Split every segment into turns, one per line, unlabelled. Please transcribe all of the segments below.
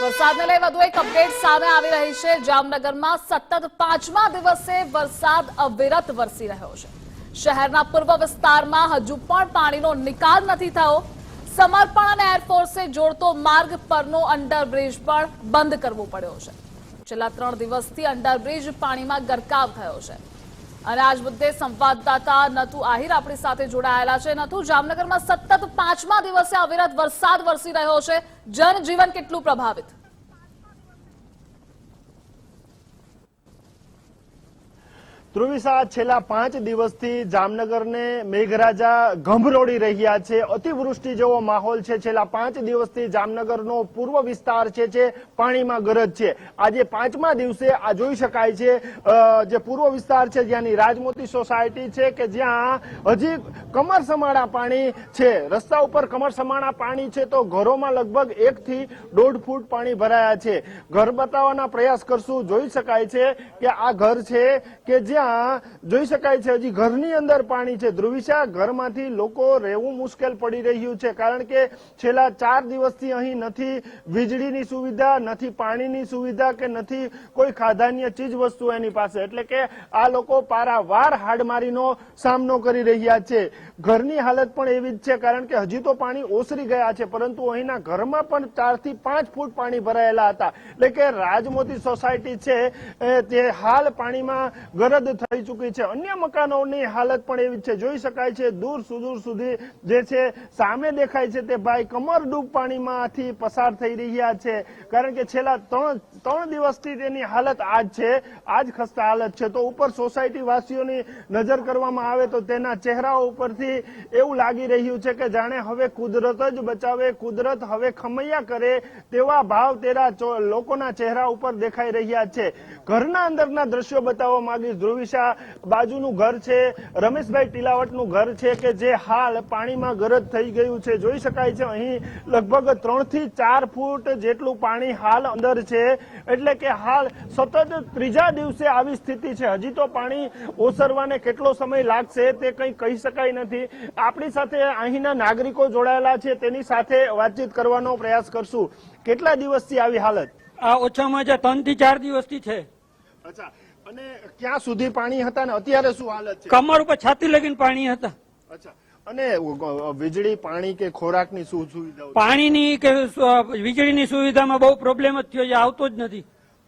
વરસાદને લઈ વધુ એક અપડેટ સામે આવી રહી છે। જામનગરમાં સતત 5મા દિવસે વરસાદ અવિરત વરસી રહ્યો છે। શહેરના પૂર્વ વિસ્તારમાં હજુ પણ પાણીનો નિકાલ નથી થયો। સમર્પણ અને એરફોર્સે જોડતો માર્ગ પરનો અંડરબ્રિજ પણ બંધ કરવો પડ્યો છે। છેલ્લા 3 દિવસથી અંડરબ્રિજ પાણીમાં ગરકાવ થયો છે। અને આજ મુદ્દે સંવાદદાતા નથુ આહિર આપણી સાથે જોડાયેલા છે। નથુ, જામનગરમાં સતત 5મા દિવસે અવિરત વરસાદ વરસી રહ્યો છે, જનજીવન કેટલું પ્રભાવિત?
ધ્રુવિસા, છેલ્લા 5 દિવસથી જામનગરને મેઘરાજા ગંભરોડી રહ્યા છે। અતિવૃષ્ટિ જેવો માહોલ છે। છેલ્લા 5 દિવસથી જામનગરનો પૂર્વ વિસ્તાર છે પાણીમાં ગરજ છે। આજે 5મા દિવસે આ જોઈ શકાય છે જે પૂર્વ વિસ્તાર છે જ્યાંની રાજમોતી સોસાયટી છે કે જ્યાં હજી કમરસમાણા પાણી છે। રસ્તા ઉપર કમરસમાણા પાણી છે તો ઘરોમાં લગભગ 1 થી 1.5 ફૂટ પાણી ભરાયા છે। ઘર બતાવવાના પ્રયાસ કરશું। જોઈ શકાય છે કે આ ઘર છે કે જ્યાં જોઈ શકાય છે હજી ઘરની અંદર પાણી છે। ધ્રુવિશા, ઘરમાંથી લોકો રહેવું મુશ્કેલ પડી રહ્યું છે કારણ કે છેલ્લા 4 દિવસથી અહીં નથી વીજળીની સુવિધા, નથી પાણીની સુવિધા કે નથી કોઈ ખાધાન્ય ચીજ વસ્તુ એની પાસે, એટલે કે આ લોકો પારાવાર હાડમારીનો સામનો કરી રહ્યા છે। ઘરની હાલત પણ એવી જ છે કારણ કે હજી તો પાણી ઓસરી ગયા છે પરંતુ અહીંના ઘરમાં પણ 4 થી 5 ફૂટ પાણી ભરાયેલા હતા। એટલે કે રાજમોતી સોસાયટી છે તે હાલ પાણીમાં ગરદ થઈ ચૂકી છે। અન્ય મકાનોની હાલત પણ એવી છે। જોઈ શકાય છે દૂર સુધી જે છે સામે દેખાય છે તે ભાઈ કમરડૂબ પાણીમાંથી પસાર થઈ રહ્યા છે કારણ કે છેલ્લા 3 દિવસથી તેની હાલત આજ છે, આજ ખસ્તા હાલત છે। તો ઉપર સોસાયટી વાસીઓની નજર કરવામાં આવે તો તેના ચહેરાઓ ઉપરથી એવું લાગી રહ્યું છે કે જાણે હવે કુદરત જ બચાવે, કુદરત હવે ખમૈયા કરે તેવા ભાવ તેરા લોકોના ચહેરા ઉપર દેખાઈ રહ્યા છે। ઘરના અંદરના દ્રશ્યો બતાવવા માંગીશ ધ્રુવિશા। બાજુનું ઘર છે રમેશભાઈ ટીલાવટનું ઘર છે કે જે હાલ પાણીમાં ગરજ થઈ ગયું છે। જોઈ શકાય છે અહીં લગભગ 3 થી 4 ફૂટ જેટલું પાણી હાલ અંદર છે, એટલે કે હાલ સતત 3જા દિવસે આવી સ્થિતિ છે। હજી તો પાણી ઓસરવાને કેટલો સમય લાગશે તે કંઈ કહી શકાય નથી। આપણી સાથે અહીંના નાગરિકો જોડાયેલા છે તેની સાથે વાતચીત કરવાનો પ્રયાસ કરશું। કેટલા દિવસથી આવી હાલત?
આ ઓછામાં ઓછા 3 થી 4 દિવસથી છે।
અચ્છા, અને ક્યાં સુધી પાણી હતા ને અત્યારે શું હાલત છે?
કમર ઉપર છાતી લગીને પાણી હતા।
અચ્છા, અને વીજળી, પાણી કે ખોરાકની શું સુવિધાઓ?
પાણીની કે વીજળીની સુવિધામાં બહુ પ્રોબ્લેમ જ થયો છે, આવતો જ નથી।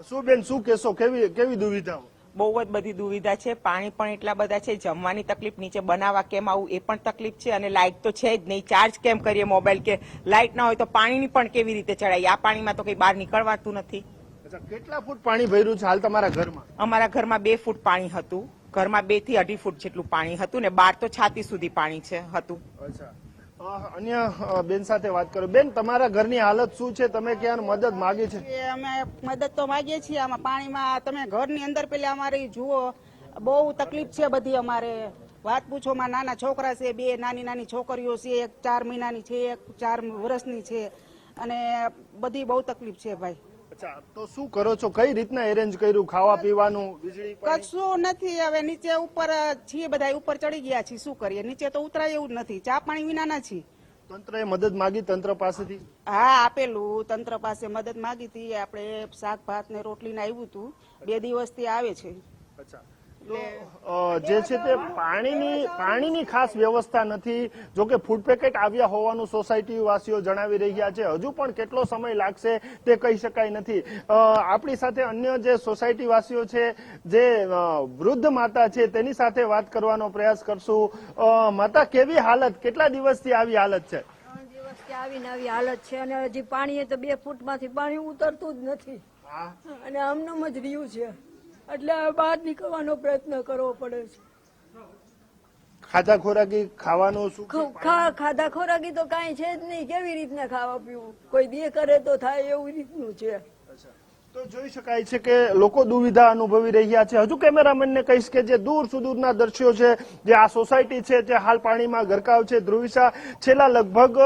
શું બેન, શું કેશો? કેવી દુવિધાઓ?
બહુ જ બધી દુવિધા છે। પાણી પણ એટલા બધા છે, જમવાની તકલીફ, નીચે બનાવવા કેમ આવું એ પણ તકલીફ છે, અને લાઇટ તો છે જ નહીં। ચાર્જ કેમ કરીએ મોબાઈલ, કે લાઇટ ના હોય તો પાણીની પણ કેવી રીતે ચડાય? આ પાણીમાં તો કઈ બહાર નીકળવાતું નથી।
કેટલા ફૂટ પાણી ભર્યું છે હાલ તમારા ઘરમાં?
અમારા ઘરમાં 2 ફૂટ પાણી હતું, ઘરમાં 2 થી 2.5 ફૂટ જેટલું પાણી હતું ને બહાર તો છાતી સુધી પાણી હતું।
અચ્છા, અન્ય બેન સાથે વાત કરો। બેન, તમારા ઘરની હાલત શું છે? તમે ક્યાં મદદ માંગી છે?
અમે મદદ તો માંગીએ છીએ। આમાં પાણીમાં તમે ઘરની અંદર પેલા અમારી જુઓ, બહુ તકલીફ છે બધી। અમારે વાત પૂછો માં નાના છોકરા છે, 2 નાની છોકરીઓ છે, એક 4 મહિનાની છે, એક 4 વર્ષની છે, અને બધી બહુ તકલીફ છે ભાઈ।
અચ્છા, તો શું કરો છો? કઈ રીતના એરેન્જ કર્યું ખાવા પીવાનું, વીજળી?
કશું નથી। હવે નીચે ઉપર છીએ, બધા ઉપર ચડી ગયા છીએ, શું કરીએ? નીચે તો ઉતરાય એવું જ નથી, ચા પાણી વિનાના છીએ।
તંત્રએ મદદ માંગી તંત્ર પાસેથી?
હા, આપેલું, તંત્ર પાસે મદદ માંગી હતી આપણે। શાક ભાત ને રોટલી ને આવ્યું હતું, 2 દિવસથી આવે છે।
અચ્છા, તો જે છે તે પાણીની ખાસ વ્યવસ્થા નથી। જોકે ફૂડ પેકેટ આવ્યા હોવાનું સોસાયટી વાસીઓ જણાવી રહ્યા છે। હજુ પણ કેટલો સમય લાગશે તે કહી શકાય નથી। આપણી સાથે અન્ય જે સોસાયટી વાસીઓ છે, જે વૃદ્ધ માતા છે તેની સાથે વાત કરવાનો પ્રયાસ કરશું। માતા, કેવી હાલત? કેટલા દિવસથી આવી હાલત છે?
3 દિવસથી આવીને આવી હાલત છે, અને હજી પાણી તો 2 ફૂટમાંથી પાણી ઉતરતું જ નથી, અને આમનું જ રહ્યું છે, એટલે બહાર નીકળવાનો પ્રયત્ન કરવો પડે છે।
ખાધા ખોરાકી ખાવાનું શું?
ખાધા ખોરાકી તો કાંઈ છે જ નહીં, કેવી રીતના ખાવા પીવું? કોઈ દે કરે તો થાય એવું રીતનું છે।
તો જોઈ શકાય છે કે લોકો દુવિધા અનુભવી રહ્યા છે. હજુ કેમેરામેનને કહીશ કે જે દૂર સુદૂરના દ્રશ્યો છે, જે આ સોસાયટી છે જે હાલ પાણીમાં ગરકાવ છે, ધ્રુવિસા છેલ્લા લગભગ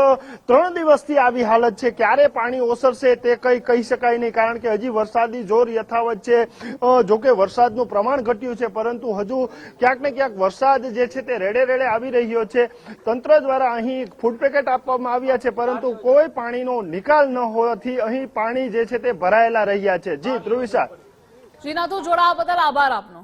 3 દિવસથી આવી હાલત છે. ક્યારે પાણી ઓસરશે તે કઈ કહી શકાય નહીં, કારણ કે હજી વરસાદી જોર યથાવત છે. જોકે વરસાદનું પ્રમાણ ઘટ્યું છે, પરંતુ હજુ ક્યાંક ને ક્યાંક વરસાદ જે છે તે રેડે રેડે આવી રહ્યો છે. તંત્ર દ્વારા અહીં ફૂડ પેકેટ આપવામાં આવ્યા છે, પરંતુ કોઈ પાણીનો નિકાલ ન હોવાથી અહીં પાણી જે છે તે ભરાયેલા રહ્યા છે. જી ધ્રુવિસા.
શ્રીનાથુ, જોડાવા બદલ આભાર આપનો.